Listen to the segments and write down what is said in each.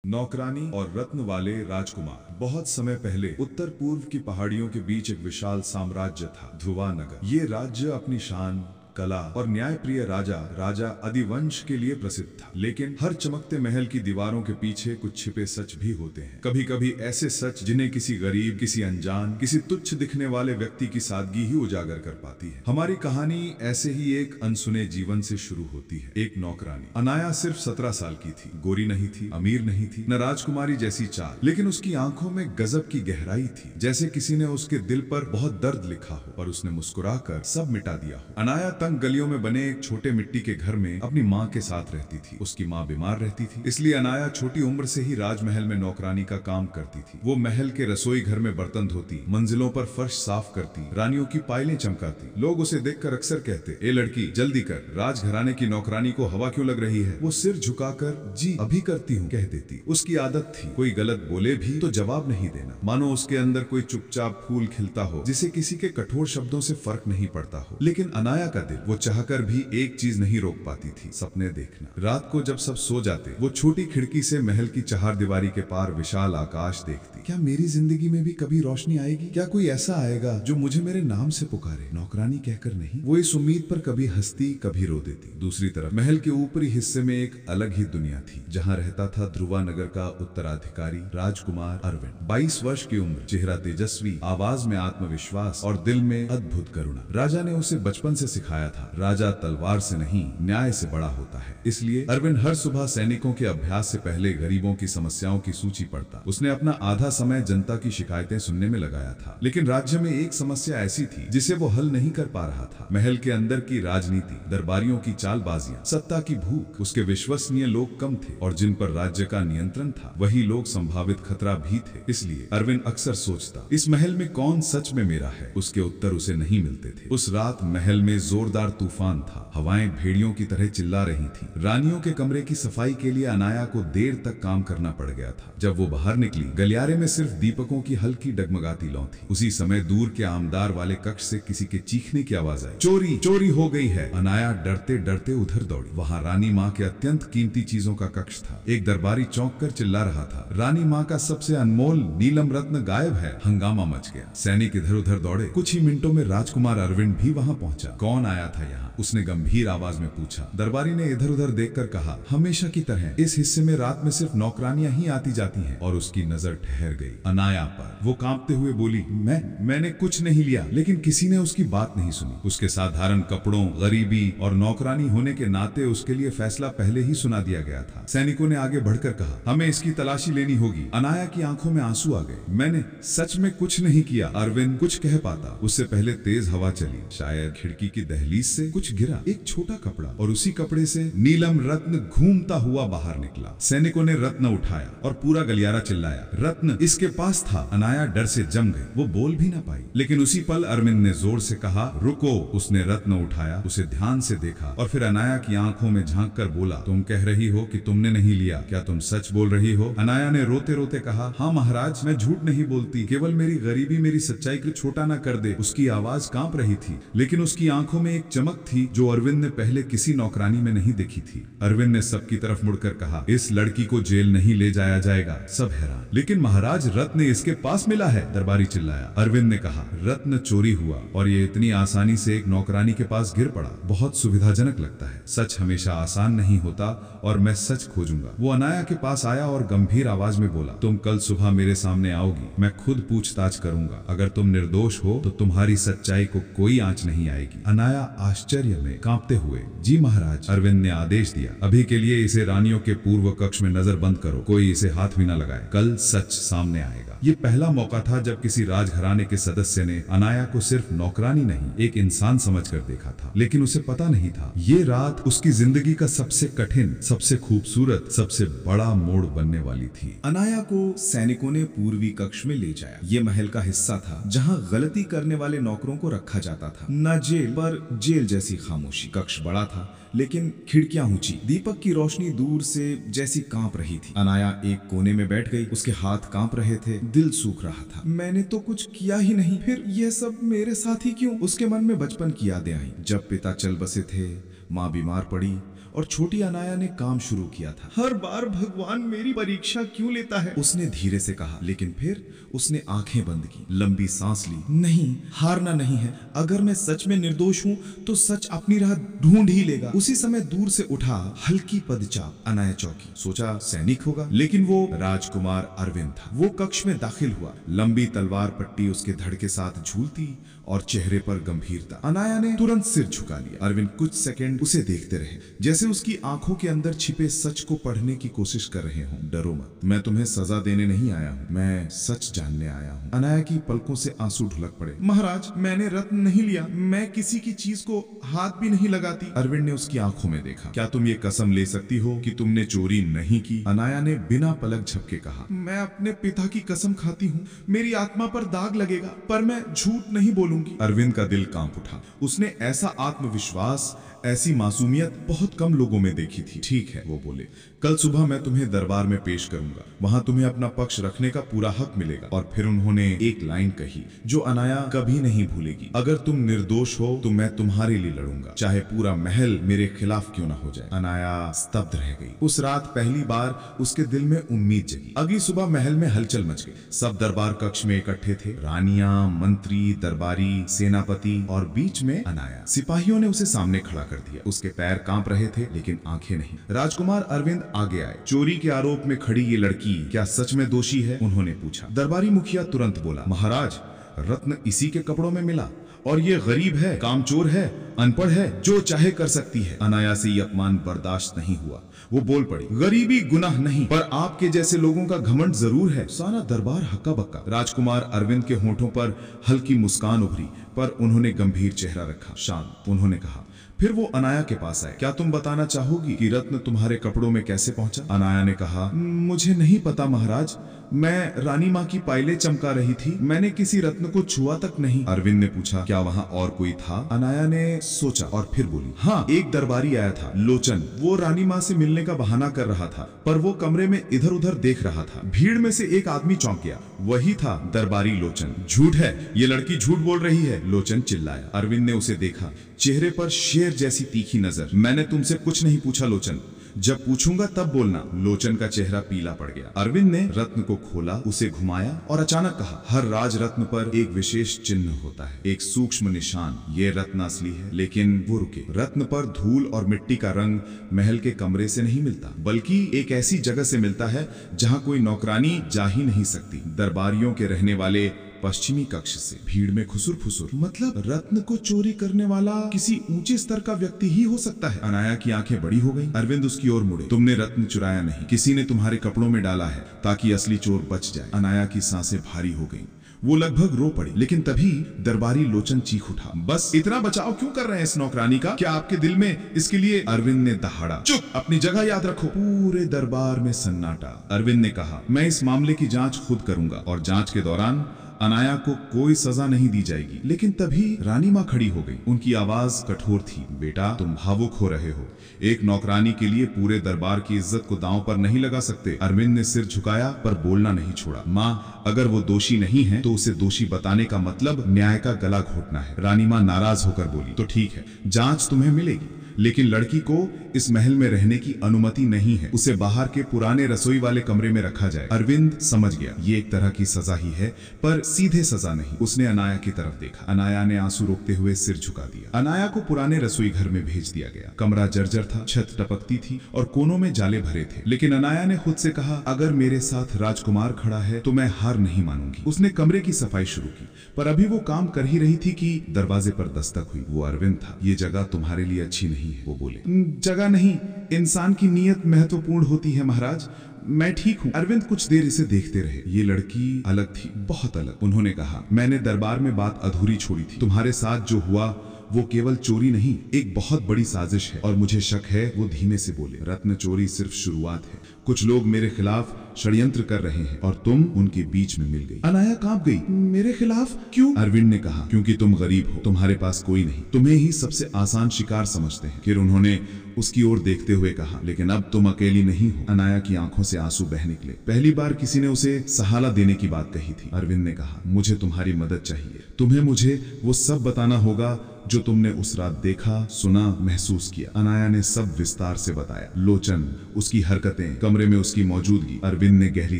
नौकरानी और रत्न वाले राजकुमार। बहुत समय पहले उत्तर पूर्व की पहाड़ियों के बीच एक विशाल साम्राज्य था, ध्रुवानगर। ये राज्य अपनी शान, कला और न्यायप्रिय राजा अधिवंश के लिए प्रसिद्ध था। लेकिन हर चमकते महल की दीवारों के पीछे कुछ छिपे सच भी होते हैं। कभी कभी ऐसे सच जिन्हें किसी गरीब, किसी अनजान, किसी तुच्छ दिखने वाले व्यक्ति की सादगी ही उजागर कर पाती है। हमारी कहानी ऐसे ही एक अनसुने जीवन से शुरू होती है। एक नौकरानी अनाया सिर्फ 17 साल की थी। गोरी नहीं थी, अमीर नहीं थी, न राजकुमारी जैसी चाल, लेकिन उसकी आंखों में गजब की गहराई थी, जैसे किसी ने उसके दिल पर बहुत दर्द लिखा हो और उसने मुस्कुराकर सब मिटा दिया हो। अनाया तंग गलियों में बने एक छोटे मिट्टी के घर में अपनी माँ के साथ रहती थी। उसकी माँ बीमार रहती थी, इसलिए अनाया छोटी उम्र से ही राजमहल में नौकरानी का काम करती थी। वो महल के रसोई घर में बर्तन धोती, मंजिलों पर फर्श साफ करती, रानियों की पायलें चमकाती। लोग उसे देखकर अक्सर कहते, ए लड़की जल्दी कर, राजघराने की नौकरानी को हवा क्यों लग रही है? वो सिर झुकाकर जी अभी करती हूँ कह देती। उसकी आदत थी कोई गलत बोले भी तो जवाब नहीं देना, मानो उसके अंदर कोई चुपचाप फूल खिलता हो जिसे किसी के कठोर शब्दों से फर्क नहीं पड़ता हो। लेकिन अनाया का दिल वो चाहकर भी एक चीज नहीं रोक पाती थी, सपने देखना। रात को जब सब सो जाते, वो छोटी खिड़की से महल की चहारदीवारी के पार विशाल आकाश देखती। क्या मेरी जिंदगी में भी कभी रोशनी आएगी? क्या कोई ऐसा आएगा जो मुझे मेरे नाम से पुकारे? नौकरानी कहकर नहीं, वो इस उम्मीद पर कभी हंसती कभी रो देती। दूसरी तरफ महल के ऊपरी हिस्से में एक अलग ही दुनिया थी, जहाँ रहता था ध्रुवानगर का उत्तराधिकारी राजकुमार अरविंद। 22 वर्ष की उम्र, चेहरा तेजस्वी, आवाज में आत्मविश्वास और दिल में अद्भुत करुणा। राजा ने उसे बचपन से सिखाया था, राजा तलवार से नहीं न्याय से बड़ा होता है। इसलिए अरविंद हर सुबह सैनिकों के अभ्यास से पहले गरीबों की समस्याओं की सूची पढ़ता। उसने अपना आधा समय जनता की शिकायतें सुनने में लगाया था। लेकिन राज्य में एक समस्या ऐसी थी जिसे वो हल नहीं कर पा रहा था। महल के अंदर की राजनीति, दरबारियों की चालबाजियां, सत्ता की भूख। उसके विश्वसनीय लोग कम थे और जिन पर राज्य का नियंत्रण था वही लोग संभावित खतरा भी थे। इसलिए अरविंद अक्सर सोचता, इस महल में कौन सच में मेरा है? उसके उत्तर उसे नहीं मिलते थे। उस रात महल में जोरदार तूफान था, हवाएं भेड़ियों की तरह चिल्ला रही थीं। रानियों के कमरे की सफाई के लिए अनाया को देर तक काम करना पड़ गया था। जब वो बाहर निकली, गलियारे में सिर्फ दीपकों की हल्की डगमगाती लौ थी। उसी समय दूर के आमदार वाले कक्ष से किसी के चीखने की आवाज आई, चोरी चोरी हो गई है। अनाया डरते डरते उधर दौड़ी। वहां रानी माँ के अत्यंत कीमती चीजों का कक्ष था। एक दरबारी चौंक कर चिल्ला रहा था, रानी माँ का सबसे अनमोल नीलम रत्न गायब है। हंगामा मच गया, सैनिक इधर उधर दौड़े। कुछ ही मिनटों में राजकुमार अरविंद भी वहां पहुंचा। कौन आया था यहाँ? उसने गंभीर आवाज में पूछा। दरबारी ने इधर उधर देखकर कहा, हमेशा की तरह इस हिस्से में रात में सिर्फ नौकरानियां ही आती जाती हैं। और उसकी नजर ठहर गई अनाया पर। वो कांपते हुए बोली, मैंने कुछ नहीं लिया। लेकिन किसी ने उसकी बात नहीं सुनी। उसके साधारण कपड़ों, गरीबी और नौकरानी होने के नाते उसके लिए फैसला पहले ही सुना दिया गया था। सैनिकों ने आगे बढ़कर कहा, हमें इसकी तलाशी लेनी होगी। अनाया की आंखों में आंसू आ गए। मैंने सच में कुछ नहीं किया। अरविंद कुछ कह पाता, उससे पहले तेज हवा चली। शायद खिड़की की दहलीज से कुछ गिरा, एक छोटा कपड़ा, और उसी कपड़े से नीलम रत्न घूमता हुआ बाहर निकला। सैनिकों ने रत्न उठाया और पूरा गलियारा चिल्लाया, रत्न इसके पास था। अनाया डर से जम गई, वो बोल भी ना पाई। लेकिन उसी पल अरविंद ने जोर से कहा, रुको। उसने रत्न उठाया, उसे ध्यान से देखा और फिर अनाया की आंखों में झांक कर बोला, तुम कह रही हो कि तुमने नहीं लिया, क्या तुम सच बोल रही हो? अनाया ने रोते रोते कहा, हाँ महाराज, मैं झूठ नहीं बोलती। केवल मेरी गरीबी मेरी सच्चाई को छोटा ना कर दे। उसकी आवाज कांप रही थी, लेकिन उसकी आंखों में एक चमक थी जो अरविंद ने पहले किसी नौकरानी में नहीं देखी थी। अरविंद ने सबकी तरफ मुड़कर कहा, इस लड़की को जेल नहीं ले जाया जाएगा। सब हैरान। लेकिन महाराज, रत्न इसके पास मिला है, दरबारी चिल्लाया। अरविंद ने कहा, रत्न चोरी हुआ और ये इतनी आसानी से एक नौकरानी के पास गिर पड़ा। बहुत सुविधाजनक लगता है। सच हमेशा आसान नहीं होता और मैं सच खोजूंगा। वो अनाया के पास आया और गंभीर आवाज में बोला, तुम कल सुबह मेरे सामने आओगी, मैं खुद पूछताछ करूंगा। अगर तुम निर्दोष हो तो तुम्हारी सच्चाई को कोई आंच नहीं आएगी। अनाया आश्चर्य में कांपते हुए, जी महाराज। अरविंद ने आदेश दिया, अभी के लिए इसे रानियों के पूर्व कक्ष में नजर बंद करो, कोई इसे हाथ भी न लगाए। कल सच सामने आएगा। ये पहला मौका था जब किसी राजघराने के सदस्य ने अनाया को सिर्फ नौकरानी नहीं, एक इंसान समझकर देखा था। लेकिन उसे पता नहीं था, ये रात उसकी जिंदगी का सबसे कठिन, सबसे खूबसूरत, सबसे बड़ा मोड़ बनने वाली थी। अनाया को सैनिकों ने पूर्वी कक्ष में ले जाया। ये महल का हिस्सा था जहां गलती करने वाले नौकरों को रखा जाता था। न जेल पर जेल जैसी खामोशी। कक्ष बड़ा था लेकिन खिड़कियां ऊंची। दीपक की रोशनी दूर से जैसी कांप रही थी। अनाया एक कोने में बैठ गई। उसके हाथ कांप रहे थे, दिल सूख रहा था। मैंने तो कुछ किया ही नहीं, फिर यह सब मेरे साथ ही क्यों? उसके मन में बचपन की यादें आई, जब पिता चल बसे थे, माँ बीमार पड़ी और छोटी अनाया ने काम शुरू किया था। हर बार भगवान मेरी परीक्षा क्यों लेता है, उसने धीरे से कहा। लेकिन फिर उसने आंखें बंद की, लंबी सांस ली। नहीं, हारना नहीं है। अगर मैं सच में निर्दोष हूँ तो सच अपनी राह ढूंढ ही लेगा। उसी समय दूर से उठा हल्की पदचाप। अनाया चौकी, सोचा सैनिक होगा, लेकिन वो राजकुमार अरविंद था। वो कक्ष में दाखिल हुआ, लंबी तलवार पट्टी उसके धड़ के साथ झूलती और चेहरे पर गंभीरता। अनाया ने तुरंत सिर झुका लिया। अरविंद कुछ सेकंड उसे देखते रहे, जैसे उसकी आंखों के अंदर छिपे सच को पढ़ने की कोशिश कर रहे हों। डरो मत, मैं तुम्हें सजा देने नहीं आया हूँ, मैं सच जानने आया हूँ। अनाया की पलकों से आंसू ढुलक पड़े। महाराज, मैंने रत्न नहीं लिया, मैं किसी की चीज को हाथ भी नहीं लगाती। अरविंद ने उसकी आंखों में देखा। क्या तुम ये कसम ले सकती हो कि तुमने चोरी नहीं की? अनाया ने बिना पलक झपके कहा। मैं अपने पिता की कसम खाती हूँ, मेरी आत्मा पर दाग लगेगा, पर मैं झूठ नहीं बोलूंगी। अरविंद का दिल कांप उठा। उसने ऐसा आत्मविश्वास, ऐसी मासूमियत बहुत कम लोगों में देखी थी। ठीक है, वो बोले, कल सुबह मैं तुम्हें दरबार में पेश करूंगा, वहां तुम्हें अपना पक्ष रखने का पूरा हक मिलेगा। और फिर उन्होंने एक लाइन कही जो अनाया कभी नहीं भूलेगी। अगर तुम निर्दोष हो तो मैं तुम्हारे लिए लड़ूंगा, चाहे पूरा महल मेरे खिलाफ क्यों ना हो जाए। अनाया स्तब्ध रह गई। उस रात पहली बार उसके दिल में उम्मीद जगी। अगली सुबह महल में हलचल मच गई। सब दरबार कक्ष में इकट्ठे थे, रानियां, मंत्री, दरबारी, सेनापति और बीच में अनाया। सिपाहियों ने उसे सामने खड़ा कर दिया। उसके पैर कांप रहे थे, लेकिन आंखें नहीं। राजकुमार अरविंद आगे आए। चोरी के आरोप में खड़ी ये लड़की क्या सच में दोषी है? उन्होंने पूछा। दरबारी मुखिया तुरंत बोला, महाराज, रत्न इसी के कपड़ों में मिला और ये गरीब है, कामचोर है, अनपढ़ है, जो चाहे कर सकती है। अनाया से ये अपमान बर्दाश्त नहीं हुआ। वो बोल पड़ी, गरीबी गुनाह नहीं, पर आपके जैसे लोगों का घमंड जरूर है। सारा दरबार हक्का बक्का। राजकुमार अरविंद के होठों पर हल्की मुस्कान उभरी, पर उन्होंने गंभीर चेहरा रखा, शांत। उन्होंने कहा। फिर वो अनाया के पास आए। क्या तुम बताना चाहोगी कि रत्न तुम्हारे कपड़ों में कैसे पहुंचा? अनाया ने कहा, मुझे नहीं पता महाराज, मैं रानी माँ की पायलें चमका रही थी, मैंने किसी रत्न को छुआ तक नहीं। अरविंद ने पूछा, क्या वहाँ और कोई था? अनाया ने सोचा और फिर बोली, हाँ, एक दरबारी आया था, लोचन। वो रानी माँ से मिलने का बहाना कर रहा था, पर वो कमरे में इधर उधर देख रहा था। भीड़ में से एक आदमी चौंक गया, वही था दरबारी लोचन। झूठ है, ये लड़की झूठ बोल रही है, लोचन चिल्लाया। अरविंद ने उसे देखा, चेहरे पर शेर जैसी तीखी नजर। मैंने तुमसे कुछ नहीं पूछा लोचन, जब पूछूंगा तब बोलना। लोचन का चेहरा पीला पड़ गया। अरविंद ने रत्न को खोला, उसे घुमाया और अचानक कहा, हर राज रत्न पर एक विशेष चिन्ह होता है, एक सूक्ष्म निशान। ये रत्न असली है। लेकिन वो रुके। रत्न पर धूल और मिट्टी का रंग महल के कमरे से नहीं मिलता, बल्कि एक ऐसी जगह से मिलता है जहाँ कोई नौकरानी जा ही नहीं सकती। दरबारियों के रहने वाले पश्चिमी कक्ष से। भीड़ में खुसुर फुसुर। मतलब रत्न को चोरी करने वाला किसी ऊंचे स्तर का व्यक्ति ही हो सकता है। अनाया की आंखें बड़ी हो गई। अरविंद उसकी ओर मुड़े। तुमने रत्न चुराया नहीं, किसी ने तुम्हारे कपड़ों में डाला है ताकि असली चोर बच जाए। अनाया की सांसें भारी हो गईं। वो लगभग रो पड़ी। लेकिन तभी दरबारी लोचन चीख उठा, बस इतना बचाव क्यों कर रहे हैं इस नौकरानी का? क्या आपके दिल में इसके लिए? अरविंद ने दहाड़ा, चुप, अपनी जगह याद रखो। पूरे दरबार में सन्नाटा। अरविंद ने कहा, मैं इस मामले की जांच खुद करूंगा और जांच के दौरान अनाया को कोई सजा नहीं दी जाएगी। लेकिन तभी रानी माँ खड़ी हो गई। उनकी आवाज कठोर थी, बेटा, तुम भावुक हो रहे हो। एक नौकरानी के लिए पूरे दरबार की इज्जत को दांव पर नहीं लगा सकते। अरविंद ने सिर झुकाया पर बोलना नहीं छोड़ा। माँ, अगर वो दोषी नहीं है तो उसे दोषी बताने का मतलब न्याय का गला घोटना है। रानी माँ नाराज होकर बोली, तो ठीक है, जांच तुम्हें मिलेगी, लेकिन लड़की को इस महल में रहने की अनुमति नहीं है। उसे बाहर के पुराने रसोई वाले कमरे में रखा जाए। अरविंद समझ गया, ये एक तरह की सजा ही है, पर सीधे सजा नहीं। उसने अनाया की तरफ देखा। अनाया ने आंसू रोकते हुए सिर झुका दिया। अनाया को पुराने रसोई घर में भेज दिया गया। कमरा जर्जर था, छत टपकती थी और कोनों में जाले भरे थे। लेकिन अनाया ने खुद से कहा, अगर मेरे साथ राजकुमार खड़ा है तो मैं हार नहीं मानूंगी। उसने कमरे की सफाई शुरू की, पर अभी वो काम कर ही रही थी कि दरवाजे पर दस्तक हुई। वो अरविंद था। ये जगह तुम्हारे लिए अच्छी नहीं है, वो बोले। जगह नहीं, इंसान की नीयत महत्वपूर्ण होती है महाराज, मैं ठीक हूँ। अरविंद कुछ देर इसे देखते रहे। ये लड़की अलग थी, बहुत अलग। उन्होंने कहा, मैंने दरबार में बात अधूरी छोड़ी थी। तुम्हारे साथ जो हुआ वो केवल चोरी नहीं, एक बहुत बड़ी साजिश है और मुझे शक है। वो धीमे से बोले, रत्न चोरी सिर्फ शुरुआत है। कुछ लोग मेरे खिलाफ षड्यंत्र कर रहे हैं और तुम उनके बीच में मिल गई। अनाया कांप गई। मेरे खिलाफ क्यों? अरविंद ने कहा, क्योंकि तुम गरीब हो, तुम्हारे पास कोई नहीं, तुम्हें ही सबसे आसान शिकार समझते हैं। फिर उन्होंने उसकी ओर देखते हुए कहा, लेकिन अब तुम अकेली नहीं हो। अनाया की आंखों से आंसू बह निकले। पहली बार किसी ने उसे सहारा देने की बात कही थी। अरविंद ने कहा, मुझे तुम्हारी मदद चाहिए। तुम्हें मुझे वो सब बताना होगा जो तुमने उस रात देखा, सुना, महसूस किया। अनाया ने सब विस्तार से बताया। लोचन, उसकी हरकतें, कमरे में उसकी मौजूदगी। अरविंद ने गहरी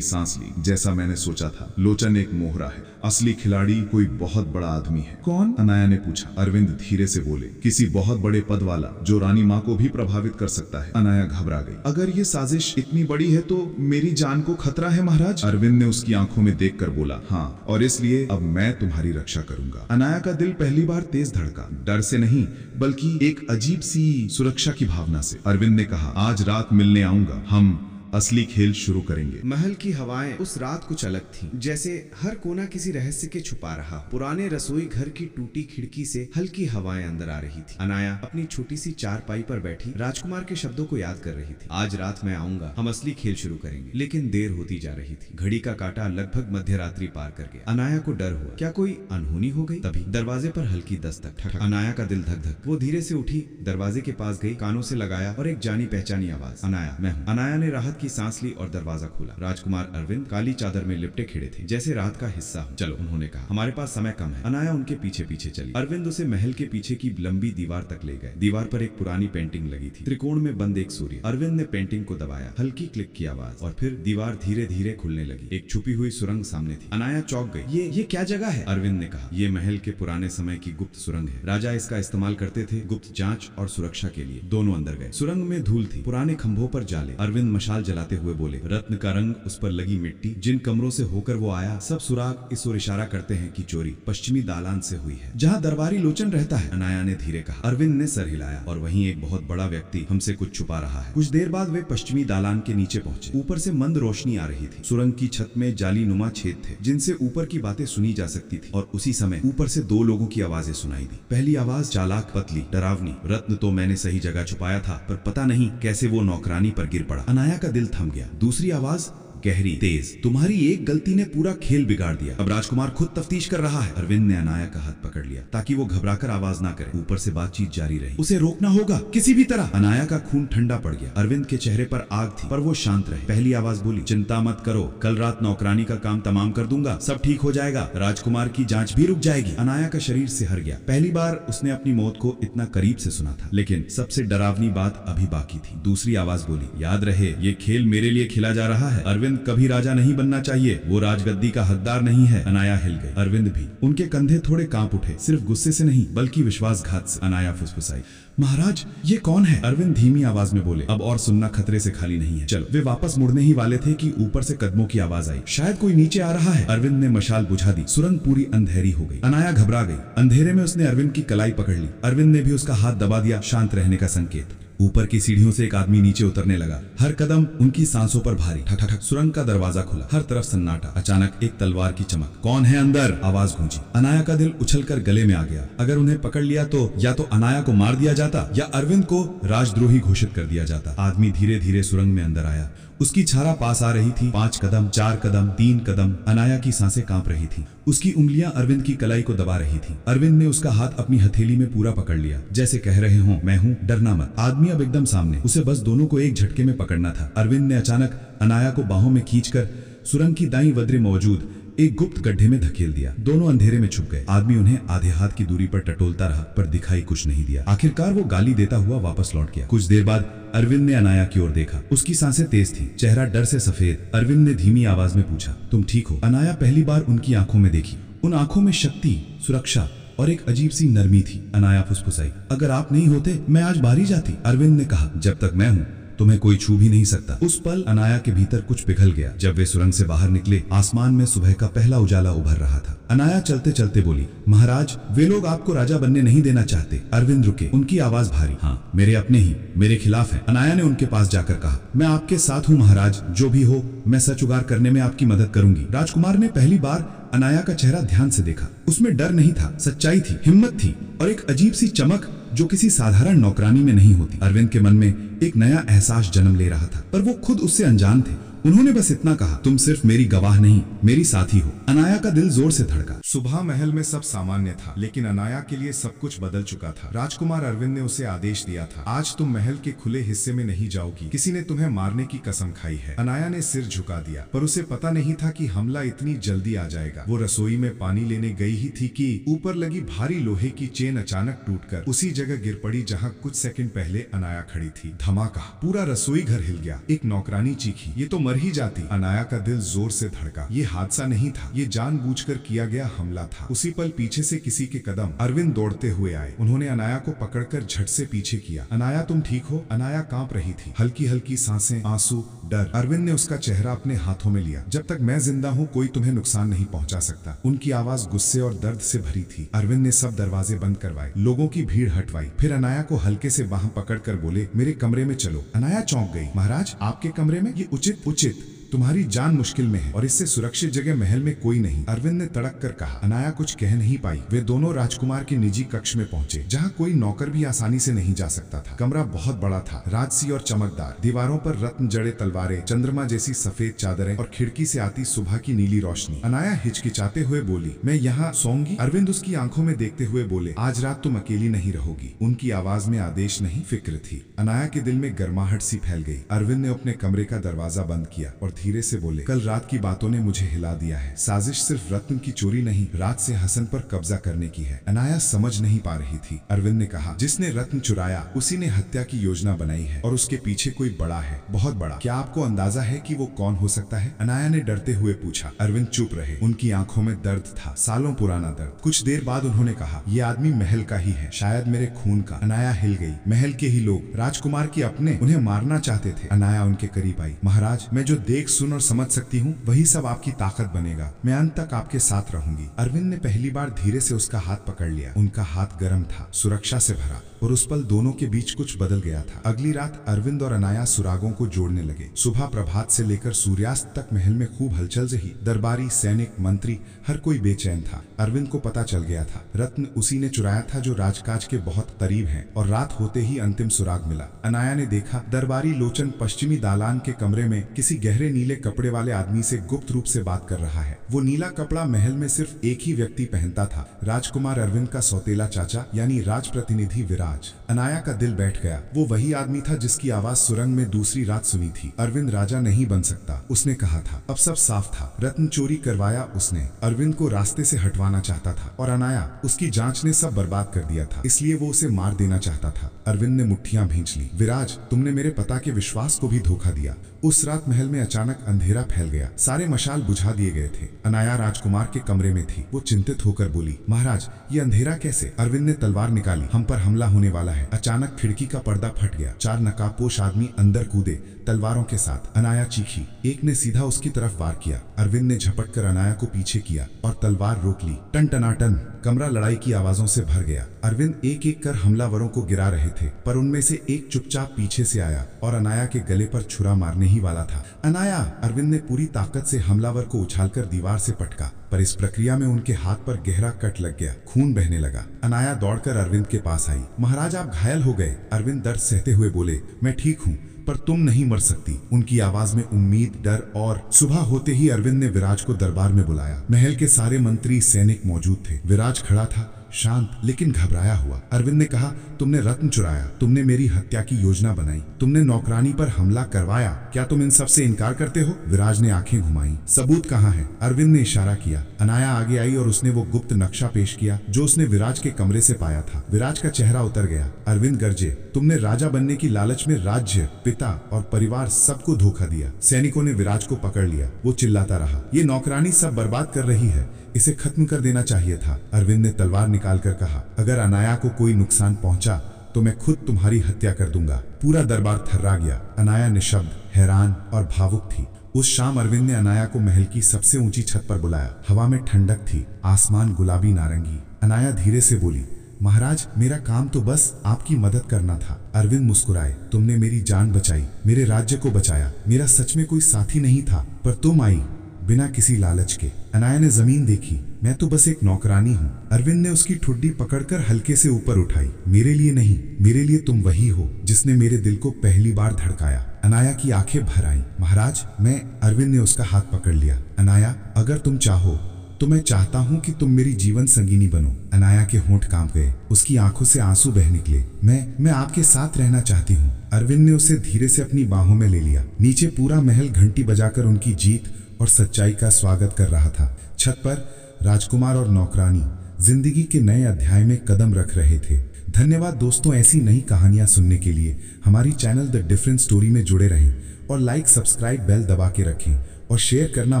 सांस ली। जैसा मैंने सोचा था, लोचन एक मोहरा है, असली खिलाड़ी कोई बहुत बड़ा आदमी है। कौन? अनाया ने पूछा। अरविंद धीरे से बोले, किसी बहुत बड़े पद वाला जो रानी माँ को भी प्रभावित कर सकता है। अनाया घबरा गई। अगर ये साजिश इतनी बड़ी है तो मेरी जान को खतरा है महाराज। अरविंद ने उसकी आंखों में देखकर बोला, हाँ, और इसलिए अब मैं तुम्हारी रक्षा करूंगा। अनाया का दिल पहली बार तेज धड़का, डर से नहीं बल्कि एक अजीब सी सुरक्षा की भावना से। अरविंद ने कहा, आज रात मिलने आऊंगा, हम असली खेल शुरू करेंगे। महल की हवाएं उस रात कुछ अलग थीं, जैसे हर कोना किसी रहस्य के छुपा रहा। पुराने रसोई घर की टूटी खिड़की से हल्की हवाएं अंदर आ रही थी। अनाया अपनी छोटी सी चारपाई पर बैठी राजकुमार के शब्दों को याद कर रही थी। आज रात मैं आऊंगा, हम असली खेल शुरू करेंगे। लेकिन देर होती जा रही थी। घड़ी का काटा लगभग मध्यरात्रि पार कर गया। अनाया को डर हुआ, क्या कोई अनहोनी हो गई? तभी दरवाजे पर हल्की दस्तक। ठक ठक। अनाया का दिल धक धक। वो धीरे से उठी, दरवाजे के पास गई, कानों से लगाया और एक जानी पहचानी आवाज, अनाया, मैं हूँ। अनाया ने राहत की सांस ली और दरवाजा खोला। राजकुमार अरविंद काली चादर में लिपटे खड़े थे, जैसे रात का हिस्सा हो। चलो, उन्होंने कहा, हमारे पास समय कम है। अनाया उनके पीछे पीछे चली। अरविंद उसे महल के पीछे की लंबी दीवार तक ले गए। दीवार पर एक पुरानी पेंटिंग लगी थी, त्रिकोण में बंद एक सूर्य। अरविंद ने पेंटिंग को दबाया, हल्की क्लिक की आवाज, और फिर दीवार धीरे धीरे खुलने लगी। एक छुपी हुई सुरंग सामने थी। अनाया चौंक गई। ये क्या जगह है? अरविंद ने कहा, ये महल के पुराने समय की गुप्त सुरंग है। राजा इसका इस्तेमाल करते थे, गुप्त जांच और सुरक्षा के लिए। दोनों अंदर गए। सुरंग में धूल थी, पुराने खंभों पर जाले। अरविंद मशाल जलाते हुए बोले, रत्न का रंग, उस पर लगी मिट्टी, जिन कमरों से होकर वो आया, सब सुराग इस ओर इशारा करते हैं कि चोरी पश्चिमी दालान से हुई है, जहाँ दरबारी लोचन रहता है। अनाया ने धीरे कहा। अरविंद ने सर हिलाया। और वहीं एक बहुत बड़ा व्यक्ति हमसे कुछ छुपा रहा है। कुछ देर बाद वे पश्चिमी दालान के नीचे पहुंचे। ऊपर से मंद रोशनी आ रही थी। सुरंग की छत में जाली नुमा छेद थे, जिनसे ऊपर की बातें सुनी जा सकती थी। और उसी समय ऊपर से दो लोगों की आवाजें सुनाई दी। पहली आवाज चालाक, पतली, डरावनी, रत्न तो मैंने सही जगह छुपाया था, पर पता नहीं कैसे वो नौकरानी पर गिर पड़ा। अनाया का दिल थम गया। दूसरी आवाज गहरी, तेज, तुम्हारी एक गलती ने पूरा खेल बिगाड़ दिया, अब राजकुमार खुद तफ्तीश कर रहा है। अरविंद ने अनाया का हाथ पकड़ लिया ताकि वो घबराकर आवाज ना करे। ऊपर से बातचीत जारी रही। उसे रोकना होगा किसी भी तरह। अनाया का खून ठंडा पड़ गया। अरविंद के चेहरे पर आग थी, पर वो शांत रहे। पहली आवाज बोली, चिंता मत करो, कल रात नौकरानी का काम तमाम कर दूंगा, सब ठीक हो जाएगा, राजकुमार की जांच भी रुक जाएगी। अनाया का शरीर सिहर गया। पहली बार उसने अपनी मौत को इतना करीब से सुना था। लेकिन सबसे डरावनी बात अभी बाकी थी। दूसरी आवाज बोली, याद रहे, ये खेल मेरे लिए खेला जा रहा है। अरविंद कभी राजा नहीं बनना चाहिए, वो राजगद्दी का हकदार नहीं है। अनाया हिल गई, अरविंद भी। उनके कंधे थोड़े कांप उठे, सिर्फ गुस्से से नहीं बल्कि विश्वासघात से। अनाया फुसफुसाई, महाराज ये कौन है? अरविंद धीमी आवाज में बोले, अब और सुनना खतरे से खाली नहीं है, चलो। वे वापस मुड़ने ही वाले थे कि ऊपर से कदमों की आवाज आई, शायद कोई नीचे आ रहा है। अरविंद ने मशाल बुझा दी। सुरंग पूरी अंधेरी हो गई। अनाया घबरा गई। अंधेरे में उसने अरविंद की कलाई पकड़ ली। अरविंद ने भी उसका हाथ दबा दिया, शांत रहने का संकेत। ऊपर की सीढ़ियों से एक आदमी नीचे उतरने लगा, हर कदम उनकी सांसों पर भारी। ठक ठक ठक। सुरंग का दरवाजा खुला, हर तरफ सन्नाटा। अचानक एक तलवार की चमक। कौन है अंदर? आवाज गूंजी। अनाया का दिल उछलकर गले में आ गया। अगर उन्हें पकड़ लिया तो या तो अनाया को मार दिया जाता या अरविंद को राजद्रोही घोषित कर दिया जाता। आदमी धीरे धीरे सुरंग में अंदर आया। उसकी छारा पास आ रही थी। 5 कदम, 4 कदम, 3 कदम। अनाया की सांसें कांप रही थी। उसकी उंगलियां अरविंद की कलाई को दबा रही थी। अरविंद ने उसका हाथ अपनी हथेली में पूरा पकड़ लिया, जैसे कह रहे हों, मैं हूं, डरना मत। आदमी अब एकदम सामने, उसे बस दोनों को एक झटके में पकड़ना था। अरविंद ने अचानक अनाया को बाहों में खींचकर सुरंग की दाईं वद्रे मौजूद एक गुप्त गड्ढे में धकेल दिया। दोनों अंधेरे में छुप गए। आदमी उन्हें आधे हाथ की दूरी पर टटोलता रहा, पर दिखाई कुछ नहीं दिया। आखिरकार वो गाली देता हुआ वापस लौट गया। कुछ देर बाद अरविंद ने अनाया की ओर देखा। उसकी सांसें तेज थी, चेहरा डर से सफेद। अरविंद ने धीमी आवाज में पूछा, तुम ठीक हो? अनाया पहली बार उनकी आंखों में देखी। उन आंखों में शक्ति, सुरक्षा और एक अजीब सी नरमी थी। अनाया फुसफुसाई, अगर आप नहीं होते मैं आज बाहर ही जाती। अरविंद ने कहा, जब तक मैं हूँ तुम्हें कोई छू भी नहीं सकता। उस पल अनाया के भीतर कुछ पिघल गया। जब वे सुरंग से बाहर निकले, आसमान में सुबह का पहला उजाला उभर रहा था। अनाया चलते चलते बोली, महाराज वे लोग आपको राजा बनने नहीं देना चाहते। अरविंद रुके, उनकी आवाज भारी। हाँ, मेरे अपने ही मेरे खिलाफ है। अनाया ने उनके पास जाकर कहा, मैं आपके साथ हूँ महाराज, जो भी हो मैं सच उगार करने में आपकी मदद करूंगी। राजकुमार ने पहली बार अनाया का चेहरा ध्यान से देखा। उसमें डर नहीं था, सच्चाई थी, हिम्मत थी और एक अजीब सी चमक जो किसी साधारण नौकरानी में नहीं होती। अरविंद के मन में एक नया एहसास जन्म ले रहा था, पर वो खुद उससे अनजान थे। उन्होंने बस इतना कहा, तुम सिर्फ मेरी गवाह नहीं, मेरी साथी हो। अनाया का दिल जोर से धड़का। सुबह महल में सब सामान्य था, लेकिन अनाया के लिए सब कुछ बदल चुका था। राजकुमार अरविंद ने उसे आदेश दिया था, आज तुम महल के खुले हिस्से में नहीं जाओगी, किसी ने तुम्हें मारने की कसम खाई है। अनाया ने सिर झुका दिया, पर उसे पता नहीं था कि हमला इतनी जल्दी आ जाएगा। वो रसोई में पानी लेने गई ही थी कि ऊपर लगी भारी लोहे की चेन अचानक टूटकर उसी जगह गिर पड़ी जहाँ कुछ सेकंड पहले अनाया खड़ी थी। धमाका, पूरा रसोई घर हिल गया। एक नौकरानी चीखी, ये तो मर ही जाती। अनाया का दिल जोर से धड़का। ये हादसा नहीं था, ये जानबूझकर किया गया हमला था। उसी पल पीछे से किसी के कदम अरविंद दौड़ते हुए आए। उन्होंने अनाया को पकड़कर झट से पीछे किया। अनाया तुम ठीक हो? अनाया कांप रही थी, हल्की हल्की सांसें, आंसू, डर। अरविंद ने उसका चेहरा अपने हाथों में लिया। जब तक मैं जिंदा हूँ कोई तुम्हें नुकसान नहीं पहुंचा सकता। उनकी आवाज गुस्से और दर्द से भरी थी। अरविंद ने सब दरवाजे बंद करवाए, लोगों की भीड़ हटवाई, फिर अनाया को हल्के से बाह पकड़कर बोले, मेरे कमरे में चलो। अनाया चौंक गई। महाराज, आपके कमरे में? ये उचित, तुम्हारी जान मुश्किल में है और इससे सुरक्षित जगह महल में कोई नहीं, अरविंद ने तड़क कर कहा। अनाया कुछ कह नहीं पाई। वे दोनों राजकुमार के निजी कक्ष में पहुंचे, जहां कोई नौकर भी आसानी से नहीं जा सकता था। कमरा बहुत बड़ा था, राजसी और चमकदार। दीवारों पर रत्न जड़े तलवारें, चंद्रमा जैसी सफेद चादरें और खिड़की से आती सुबह की नीली रोशनी। अनाया हिचकिचाते हुए बोली, मैं यहाँ सोऊंगी? अरविंद उसकी आंखों में देखते हुए बोले, आज रात तुम अकेली नहीं रहोगी। उनकी आवाज में आदेश नहीं, फिक्र थी। अनाया के दिल में गर्माहट सी फैल गई। अरविंद ने अपने कमरे का दरवाजा बंद किया और धीरे से बोले, कल रात की बातों ने मुझे हिला दिया है। साजिश सिर्फ रत्न की चोरी नहीं, रात से हसन पर कब्जा करने की है। अनाया समझ नहीं पा रही थी। अरविंद ने कहा, जिसने रत्न चुराया उसी ने हत्या की योजना बनाई है और उसके पीछे कोई बड़ा है, बहुत बड़ा। क्या आपको अंदाजा है कि वो कौन हो सकता है? अनाया ने डरते हुए पूछा। अरविंद चुप रहे, उनकी आंखों में दर्द था, सालों पुराना दर्द। कुछ देर बाद उन्होंने कहा, ये आदमी महल का ही है, शायद मेरे खून का। अनाया हिल गई। महल के ही लोग, राजकुमार के अपने, उन्हें मारना चाहते थे। अनाया उनके करीब आई। महाराज, मैं जो देख सुन और समझ सकती हूँ वही सब आपकी ताकत बनेगा। मैं अंत तक आपके साथ रहूंगी। अरविंद ने पहली बार धीरे से उसका हाथ पकड़ लिया। उनका हाथ गर्म था, सुरक्षा से भरा, और उस पल दोनों के बीच कुछ बदल गया था। अगली रात अरविंद और अनाया सुरागों को जोड़ने लगे। सुबह प्रभात से लेकर सूर्यास्त तक महल में खूब हलचल रही। दरबारी, सैनिक, मंत्री, हर कोई बेचैन था। अरविंद को पता चल गया था, रत्न उसी ने चुराया था जो राजकाज के बहुत करीब है, और रात होते ही अंतिम सुराग मिला। अनाया ने देखा, दरबारी लोचन पश्चिमी दालान के कमरे में किसी गहरे नीले कपड़े वाले आदमी से गुप्त रूप से बात कर रहा है। वो नीला कपड़ा महल में सिर्फ एक ही व्यक्ति पहनता था, राजकुमार अरविंद का सौतेला चाचा यानी राज प्रतिनिधि विराज। अनाया का दिल बैठ गया। वो वही आदमी था जिसकी आवाज सुरंग में दूसरी रात सुनी थी। अरविंद राजा नहीं बन सकता, उसने कहा था। अब सब साफ था, रत्न चोरी करवाया उसने, अरविंद को रास्ते से हटवाना चाहता था, और अनाया, उसकी जांच ने सब बर्बाद कर दिया था, इसलिए वो उसे मार देना चाहता था। अरविंद ने मुट्ठियां भींच ली। विराज, तुमने मेरे पिता के विश्वास को भी धोखा दिया। उस रात महल में अचानक अंधेरा फैल गया, सारे मशाल बुझा दिए गए थे। अनाया राजकुमार के कमरे में थी। वो चिंतित होकर बोली, महाराज, ये अंधेरा कैसे? अरविंद ने तलवार निकाली। हम पर हमला होने वाला है। अचानक खिड़की का पर्दा फट गया। 4 नकाबपोश आदमी अंदर कूदे, तलवारों के साथ। अनाया चीखी। एक ने सीधा उसकी तरफ वार किया। अरविंद ने झपट कर अनाया को पीछे किया और तलवार रोक ली। टन टनाटन, कमरा लड़ाई की आवाजों से भर गया। अरविंद एक एक कर हमलावरों को गिरा रहे थे, पर उनमें से एक चुपचाप पीछे से आया और अनाया के गले पर छुरा मारने ही वाला था। अनाया! अरविंद ने पूरी ताकत से हमलावर को उछालकर दीवार से पटका, पर इस प्रक्रिया में उनके हाथ पर गहरा कट लग गया, खून बहने लगा। अनाया दौड़कर अरविंद के पास आई। महाराज, आप घायल हो गए। अरविंद दर्द सहते हुए बोले, मैं ठीक हूँ, पर तुम नहीं मर सकती। उनकी आवाज में उम्मीद, डर और। सुबह होते ही अरविंद ने विराज को दरबार में बुलाया। महल के सारे मंत्री, सैनिक मौजूद थे। विराज खड़ा था, शांत लेकिन घबराया हुआ। अरविंद ने कहा, तुमने रत्न चुराया, तुमने मेरी हत्या की योजना बनाई, तुमने नौकरानी पर हमला करवाया, क्या तुम इन सब से इनकार करते हो? विराज ने आंखें घुमाई। सबूत कहाँ है? अरविंद ने इशारा किया। अनाया आगे आई और उसने वो गुप्त नक्शा पेश किया जो उसने विराज के कमरे से पाया था। विराज का चेहरा उतर गया। अरविंद गरजे, तुमने राजा बनने की लालच में राज्य, पिता और परिवार सबको धोखा दिया। सैनिकों ने विराज को पकड़ लिया। वो चिल्लाता रहा, ये नौकरानी सब बर्बाद कर रही है, इसे खत्म कर देना चाहिए था। अरविंद ने तलवार निकालकर कहा, अगर अनाया को कोई नुकसान पहुंचा तो मैं खुद तुम्हारी हत्या कर दूंगा। पूरा दरबार थर्रा गया। अनाया निशब्द, हैरान और भावुक थी। उस शाम अरविंद ने अनाया को महल की सबसे ऊंची छत पर बुलाया। हवा में ठंडक थी, आसमान गुलाबी नारंगी। अनाया धीरे से बोली, महाराज, मेरा काम तो बस आपकी मदद करना था। अरविंद मुस्कुराए, तुमने मेरी जान बचाई, मेरे राज्य को बचाया। मेरा सच में कोई साथी नहीं था, पर तुम आई, बिना किसी लालच के। अनाया ने जमीन देखी। मैं तो बस एक नौकरानी हूँ। अरविंद ने उसकी ठुड्डी पकड़कर हल्के से ऊपर उठाई। मेरे लिए नहीं, मेरे लिए तुम वही हो जिसने मेरे दिल को पहली बार धड़काया। अनाया की आंखें भर आईं। महाराज, मैं। अरविंद ने उसका हाथ पकड़ लिया। अनाया, अगर तुम चाहो तो मैं चाहता हूं कि तुम मेरी जीवन संगिनी बनो। अनाया के होंठ कांप गए। उसकी आंखों से आंसू बह निकले। मैं आपके साथ रहना चाहती हूँ। अरविंद ने उसे धीरे से अपनी बाहों में ले लिया। नीचे पूरा महल घंटी बजाकर उनकी जीत और सच्चाई का स्वागत कर रहा था। छत पर राजकुमार और नौकरानी जिंदगी के नए अध्याय में कदम रख रहे थे। धन्यवाद दोस्तों, ऐसी नई कहानियां सुनने के लिए हमारी चैनल द डिफरेंट स्टोरी में जुड़े रहें और लाइक, सब्सक्राइब, बेल दबा के रखें और शेयर करना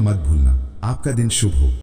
मत भूलना। आपका दिन शुभ हो।